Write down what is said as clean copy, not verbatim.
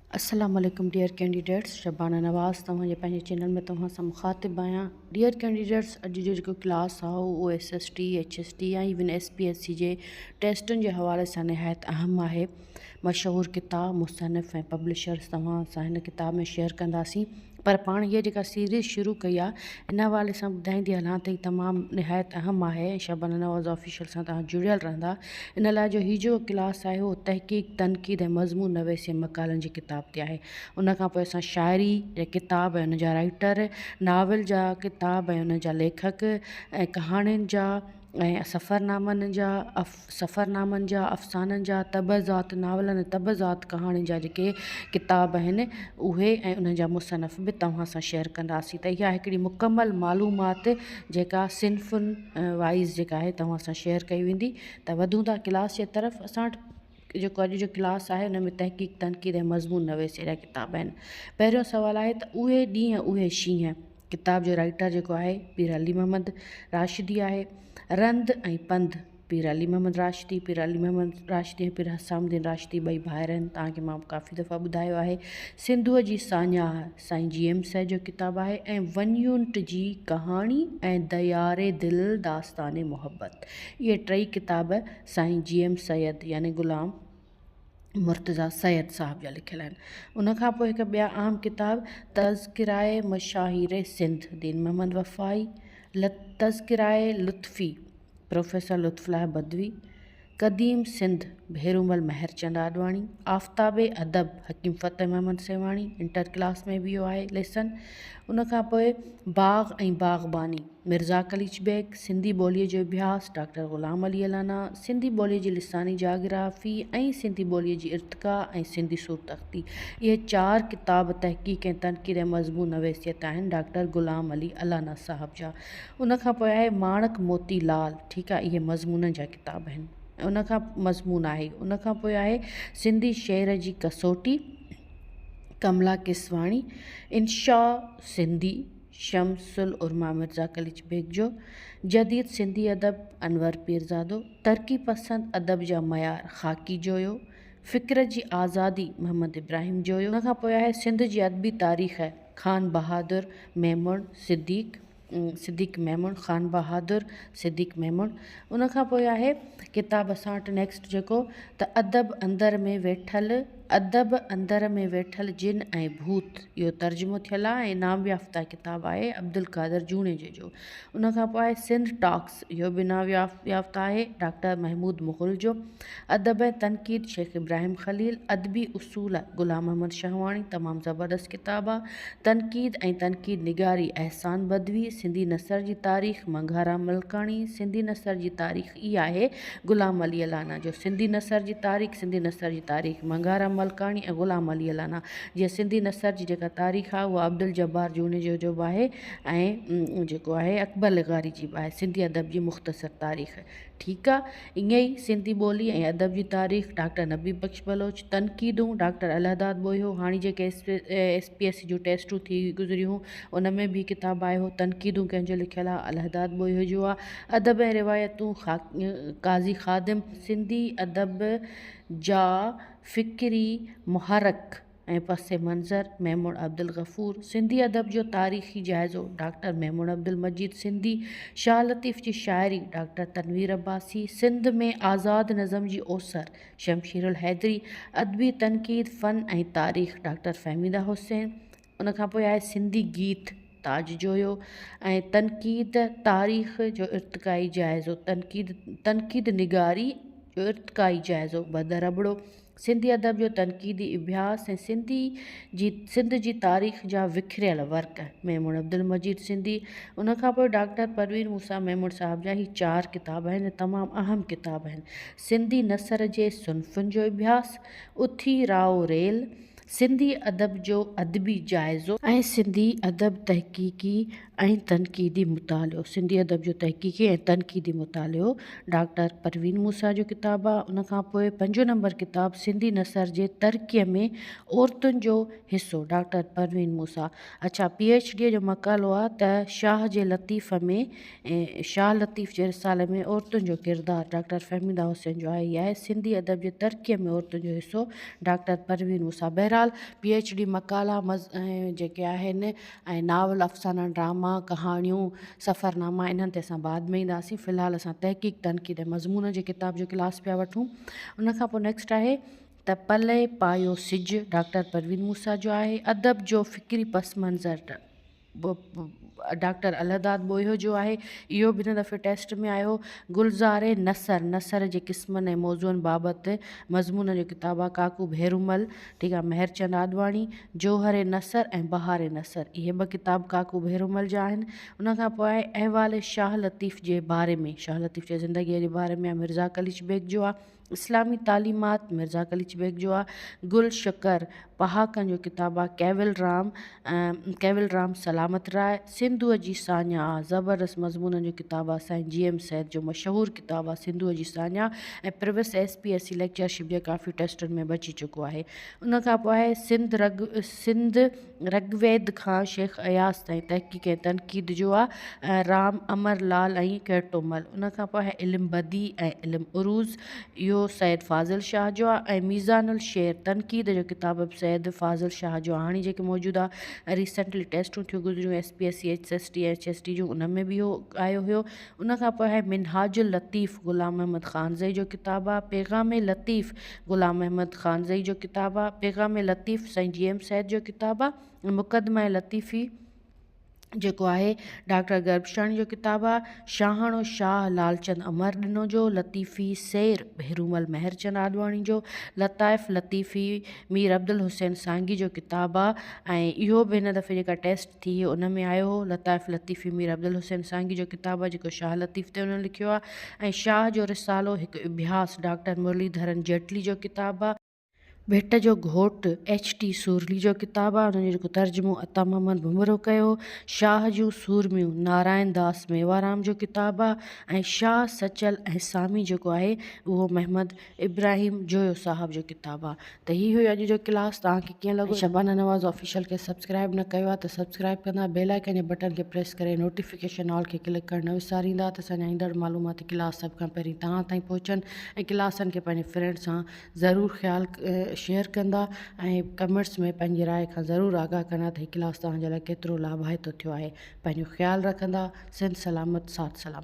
अस्सलाम वालेकुम dear candidates, Shabana नवाज़ तव्हांजे पंहिंजे चैनल में तव्हां सां मुखातिब आहियां। डियर कैंडिडेट्स, अॼु जो जेको क्लास आहे उहो SST HST या इवन SPSC जे टेस्टुनि जे हवाले सां निहायत अहम आहे। मशहूरु किताब मुसनिफ़ ऐं पब्लिशर्स तव्हां सां हिन किताब में शेयर कंदासीं, पर पाण हीअ जेका सीरीज़ शुरू कई आहे इन हवाले सां ॿुधाईंदी हलां त हीअ तमामु निहायत अहम आहे ऐं शबाना नवाज़ ऑफिशियल सां तव्हां जुड़ियल रहंदा। इन लाइ जो हीअ जो क्लास आहे उहो तहक़ीक़ तनक़ीद ऐं मज़मून नवेसी मक़ालनि जी किताब ते आहे। उन खां पोइ असां शाइरी जा किताब ऐं उन जा राइटर, नावल जा किताब ऐं उन जा लेखक ऐं कहाणियुनि जा ऐं सफ़रनामनि जा अफ़साननि जा तबज़ात नावलनि तबज़ात कहाणियुनि जा जेके किताब आहिनि उहे ऐं उन्हनि जा मुसनफ़ बि तव्हां सां शेयर कंदासीं। त इहा हिकिड़ी मुकमल मालूमात जेका सिन्फ़ुनि वाइज़ जेका आहे तव्हां सां शेयर कई वेंदी। त वधूं था क्लास जे तरफ़। असां वटि जेको अॼु जो क्लास आहे हुन में तहक़ीक़ तनक़ीद ऐं मज़मून नवेसी जा किताब आहिनि। पहिरियों सुवालु आहे त उहे ॾींहं उहे शींहं। किताब जो राइटर जेको आहे पीर अली मोहम्मद राशिदी आहे। रंद ऐं पंध, पीर अली मोहम्मद राशिदी, पीर अली मोहम्मद राशिदी ऐं पीर हसामुद्दीन राशिदी ॿई भाइर आहिनि, तव्हांखे मां काफ़ी दफ़ा ॿुधायो आहे। सिंधूअ जी सान्याह साईं GM साहिब जो किताबु आहे ऐं वन्युंट जी कहाणी ऐं दयारे दिलि दास्ताने मोहब्बत। इहे टई किताब साईं GM सैयद यानी ग़ुलाम मुर्तज़ा सैयद साहब जा लिखियल आहिनि। उनखां पोइ हिकु ॿिया अहम किताब तज़किराए मशाहिर सिंध दीन मोहम्मद वफ़ाई, तज़किराए लुत्फ़ी प्रोफेसर लुत्फ़ुल्लाह बदवी, क़दीम सिंध भेरूमल महरचंद आडवाणी, आफ़ताबे अदब हकीम फ़तेह मोहम्मद सेवाणी, इंटर क्लास में बि इहो आहे लेसन। उनखां पोइ बाग़ ऐं बाग़बानी मिर्ज़ा कलीच बेग, सिंधी ॿोलीअ जो अभ्यास डॉक्टर ग़ुलाम अली अलाना, सिंधी ॿोलीअ जी लिसानी जाग्राफ़ी ऐं सिंधी ॿोलीअ जी इर्तिक़ा ऐं सिंधी सूरतख़्ती। इहे 4 किताब तहक़ीक़ ऐं तनक़ीद ऐं मज़मून नवेसियत आहिनि डॉक्टर ग़ुलाम अली अलाना साहब जा। उनखां पोइ आहे माणक मोती लाल, ठीकु आहे, इहे मज़मून जा किताब आहिनि। उनखां मज़मून आहे। उनखां पोइ आहे सिंधी शेर जी कसोटी कमला किसवाणी, इंशा सिंधी शमसुल उर्मा मिर्ज़ा कलीच बेग जो, जदीद सिंधी अदब अनवर पीरज़ादो, तरक़ी पसंद अदब जा मयार ख़ाकी जोयो, फ़िक्र जी आज़ादी मोहम्मद इब्राहिम जोयो। उनखां पोइ आहे सिंध जी अदबी तारीख़ ख़ान बहादुर मेमण सिद्दीक़ मेमण, ख़ान बहादुर सिद्दीक़ मेमण। उनखां पोइ आहे किताब असां वटि नेक्स्ट जेको त अदब अंदर में वेठल जिन ऐं भूत, इहो तर्जुमो थियल आहे ऐं इनाम याफ़्ता किताब आहे अब्दुल क़ादिर जूणे जो। उनखां पोइ आहे सिंध टॉक्स, इहो बि इनाम याफ़्ता आहे डॉक्टर महमूद मुग़ल जो। अदब ऐं तनक़ीद शेख इब्राहिम ख़लील, अदबी उसूल ग़ुलाम मोहम्मद शहवाणी, तमामु ज़बरदस्त किताब आहे। तनक़ीद ऐं तनक़ीद निगारी अहसान बदवी, सिंधी नसर जी तारीख़ मंघाराम मलकाणी, सिंधी नसर जी तारीख़ इहा आहे ग़ुलाम अली अलाना जो। सिंधी नसर जी तारीख़ मंघाराम मलकाणी ऐं ग़ुलाम अली अलाना। जीअं सिंधी नसर जी जेका तारीख़ आहे उहा अब्दुल जब्बार जूने जो बि आहे ऐं जेको आहे अकबर लिगारी जी बि आहे, सिंधी अदब जी मुख़्तसर तारीख़। ठीकु आहे। ईअं ई सिंधी ॿोली ऐं अदब जी तारीख़ डॉक्टर नबी बख्श बलोच, तनक़ीदूं डॉक्टर अलहदाद बोयो, हाणे जेके SPSC जूं टेस्टूं थी गुज़रियूं उन में बि किताब आयो, तनक़ीदूं कंहिंजो लिखियल आहे अलहदाद बोयो जो आहे। अदब ऐं रिवायतूं काज़ी ख़ादिम, सिंधी अदब जा फ़िक्री मुहरक ऐं पस मंज़र मेमून अब्दुल गफ़ूर, सिंधी अदब जो तारीख़ी जाइज़ो डॉक्टर मेमून अब्दुल मजीद सिंधी, शाह लतीफ़ जी शाइरी डॉक्टर तनवीर अब्बासी, सिंध में आज़ाद नज़म जी ओसर शमशीरुल हैदरी, अदबी तनक़ीद फ़न ऐं तारीख़ डॉक्टर फ़हमीदा हुसैन। उनखां पोइ आहे सिंधी गीत ताज जोयो ऐं तनक़ीद तारीख़ जो इर्तिक़ाई जाइज़ो, तनक़ीद निगारी जो इर्तिक़ाई जाइज़ो बदर अबड़ो, सिंधी अदब जो तनक़ीदी अभ्यास ऐं सिंध जी तारीख़ जा विखरियल वर्क मेमून अब्दुल मजीद सिंधी। उनखां पोइ डॉक्टर परवीन मूसा मेमून साहब जा ही 4 किताब आहिनि, तमामु अहम किताब आहिनि। सिंधी नसर जे सुन्फ़ुनि जो अभ्यास, उथी राओ रेल, सिंधी अदब जो अदबी जाइज़ो ऐं सिंधी अदब तहक़ीक़ी ऐं तनक़ीदी मुतालियो, सिंधी अदब जो तहक़ीक़ी ऐं तनक़ीदी मुतालियो डॉक्टर परवीन मूसा जो किताबु आहे। उनखां पोइ 5 नंबर किताब सिंधी नसर जे तरक़ीअ में औरतुनि जो हिसो डॉक्टर परवीन मूसा। अच्छा, PhD जो मक़ालो आहे त शाह लतीफ़ जे रिसाले में औरतुनि जो किरदारु डॉक्टर फ़हमीदा हुसैन जो आहे। इहा आहे सिंधी अदब जे तरक़ीअ में औरतुनि जो हिसो डॉक्टर परवीन मूसा। बहरहाल बहरहाल PhD मक़ाला जेके आहिनि ऐं नावल अफ़साना ड्रामा कहाणियूं सफ़रनामा इन्हनि ते असां बाद में ईंदासीं। फ़िलहालु असां तहक़ीक़ तनक़ीद ऐं मज़मून जे किताब जो क्लास पिया वठूं। उनखां पोइ नेक्स्ट आहे त पले पायो सिज डॉक्टर परवीन मूसा जो आहे। अदब जो फ़िक्री पस मंज़र डॉक्टर अलहदाद बोयो जो आहे। इहो बि हिन दफ़े टेस्ट में आयो। गुलज़ारे नसर जे क़िस्मनि ऐं मौज़ूअनि बाबति मज़मून जो किताबु आहे काकू भेरूमल, ठीकु आहे, मेहरचंद आडवाणी। जोहरे नसर ऐं बहारे नसर, इहे ॿ किताब काकू भेरूमल जा आहिनि। उनखां पोइ आहे अहवाल शाह लतीफ़ जे बारे में, शाह लतीफ़ जे ज़िंदगीअ जे बारे में मिर्ज़ा कलीच बेग जो आहे। इस्लामी तालीमात मिर्ज़ा कलीच बेग जो आहे। गुल शकर पहाकनि जो किताबु आहे। कैविल राम सलामत राय। सिंधूअ जी सान्या ज़बरदस्त मज़मूननि जो किताबु आहे। साईं GM सैद जो मशहूरु किताबु आहे सिंधूअ जी सान्या ऐं प्रिविस SPSC लेक्चरशिप जे काफ़ी टेस्टनि में बची चुको आहे। उनखां पोइ आहे सिंध रगवेद खां शेख अयास ताईं तहक़ीक़ ऐं तनक़ीद जो आहे राम अमर लाल ऐं कैटोमल। उनखां पोइ आहे इल्मु बदी ऐं इल्मु उरूज़, इहो सैद फ़ाज़िल शाह जो आहे। ऐं मीज़ानुल शेर तनक़ीद जो किताबु सैद फ़ाज़िल शाह जो हाणे जेके मौजूदु आहे रिसेंटली टेस्टूं थियूं गुज़रियूं SPSC HST HST जूं, उन में बि इहो आयो हुयो। उनखां पोइ आहे मिनहाजुल लतीफ़ ग़ुलाम अहमद ख़ानज़ई जो किताबु आहे। पैगाम लतीफ़ ग़ुलाम अहमद ख़ानज़ई जो किताबु आहे। पैगाम लतीफ़ साईं GM सैद जो किताबु आहे। मुक़दमा लतीफ़ी जेको आहे डॉक्टर गर्बशानी जो किताबु आहे। शाहाणो शाह लालचंद अमर ॾिनो जो। लतीफ़ी सैर भेरूमल मेहरचंद आडवाणी जो। लताइफ़ लतीफ़ी मीर अब्दुल हुसैन सांगी जो किताबु आहे ऐं इहो बि हिन दफ़े जेका टेस्ट थी उन में आयो हो। लताइफ़ लतीफ़ी मीर अब्दुल हुसैन सांगी जो किताबु आहे जेको शाह लतीफ़ ते उन्हनि लिखियो आहे। ऐं शाह जो रिसालो हिकु इब्यास डॉक्टर मुरलीधरन जेटली जो किताबु आहे। भेट जो घोटु HT सूरली जो किताबु आहे, उनजो जेको तर्जुमो अता मोहम्मद भुमरो कयो। शाह जूं सूरमियूं नारायण दास मेवाराम जो किताबु आहे। ऐं शाह सचल ऐं सामी जेको आहे उहो महमद इब्राहिम जोयो साहब जो किताबु आहे। त हीअ हुयो अॼु जो क्लास। तव्हांखे कीअं लॻो? शबाना नवाज़ ऑफिशियल खे सब्सक्राइब न कयो आहे त सब्सक्राइब कंदा, बेल आइकन जे बटन खे प्रेस करे नोटिफिकेशन ऑल खे क्लिक करणु न विसारींदा त असांजा ईंदड़ मालूमाती क्लास सभु खां पहिरीं तव्हां ताईं पहुचनि। ऐं क्लासनि खे पंहिंजे फ्रेंड्स सां ज़रूरु शेयर कंदा ऐं कमेंट्स में पंहिंजी राय खां ज़रूरु आगाह कंदा त हीअ क्लास तव्हांजे लाइ केतिरो लाभाइतो थियो आहे। पंहिंजो ख़्यालु रखंदा। सिंध सलामत, साथ सलामत।